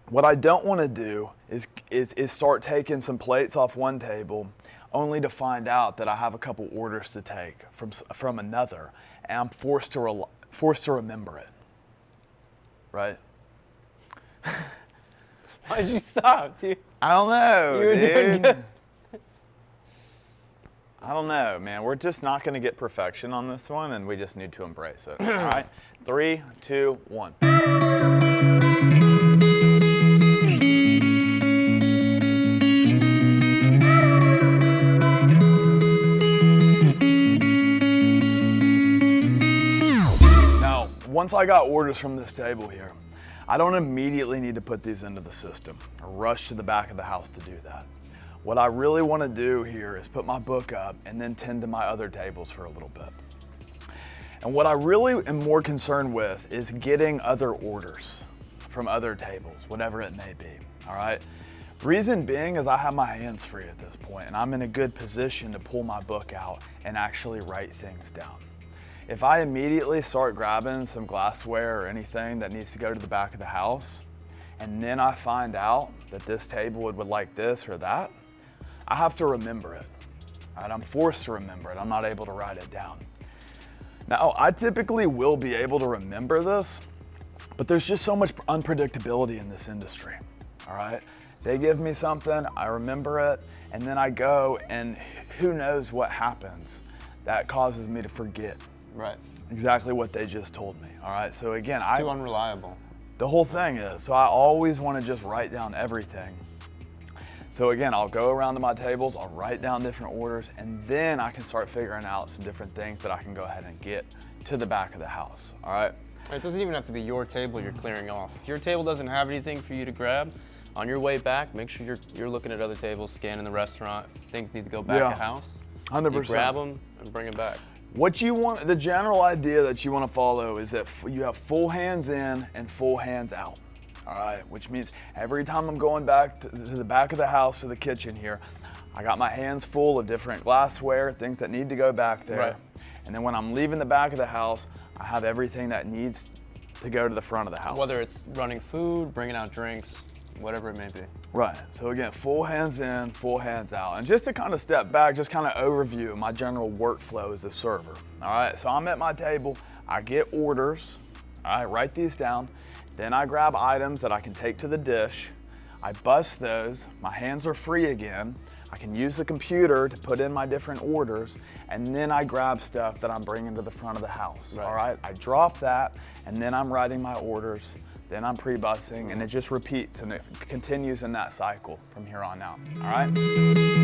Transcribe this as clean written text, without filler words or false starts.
What I don't want to do is start taking some plates off one table only to find out that I have a couple orders to take from another, and I'm forced to remember it, right? Why'd you stop, dude? I don't know, You were doing dude. good. I don't know, man. We're just not going to get perfection on this one, and we just need to embrace it. All right, 3, 2, 1. Now, once I got orders from this table here, I don't immediately need to put these into the system or rush to the back of the house to do that. What I really want to do here is put my book up and then tend to my other tables for a little bit. And what I really am more concerned with is getting other orders from other tables, whatever it may be, all right? Reason being is I have my hands free at this point and I'm in a good position to pull my book out and actually write things down. If I immediately start grabbing some glassware or anything that needs to go to the back of the house, and then I find out that this table would like this or that, I have to remember it, right? I'm forced to remember it. I'm not able to write it down. Now, I typically will be able to remember this, but there's just so much unpredictability in this industry, all right? They give me something, I remember it, and then I go and who knows what happens that causes me to forget. Right. Exactly what they just told me, all right? So again, It's too unreliable. The whole thing is, so I always want to just write down everything. So again, I'll go around to my tables, I'll write down different orders, and then I can start figuring out some different things that I can go ahead and get to the back of the house, all right? It doesn't even have to be your table you're clearing off. If your table doesn't have anything for you to grab, on your way back, make sure you're looking at other tables, scanning the restaurant. If things need to go back to house, 100%. you grab them and bring them back. What you want, the general idea that you want to follow is that you have full hands in and full hands out, all right? Which means every time I'm going back to the back of the house to the kitchen here, I got my hands full of different glassware, things that need to go back there. Right. And then when I'm leaving the back of the house, I have everything that needs to go to the front of the house. Whether it's running food, bringing out drinks, whatever it may be. Right, so again, full hands in, full hands out. And just to kind of step back, just kind of overview my general workflow as a server. All right, so I'm at my table, I get orders, I write these down, then I grab items that I can take to the dish, I bust those, my hands are free again, I can use the computer to put in my different orders, and then I grab stuff that I'm bringing to the front of the house, all right? I drop that, and then I'm writing my orders, then I'm pre-bussing, and it just repeats and it continues in that cycle from here on out, all right?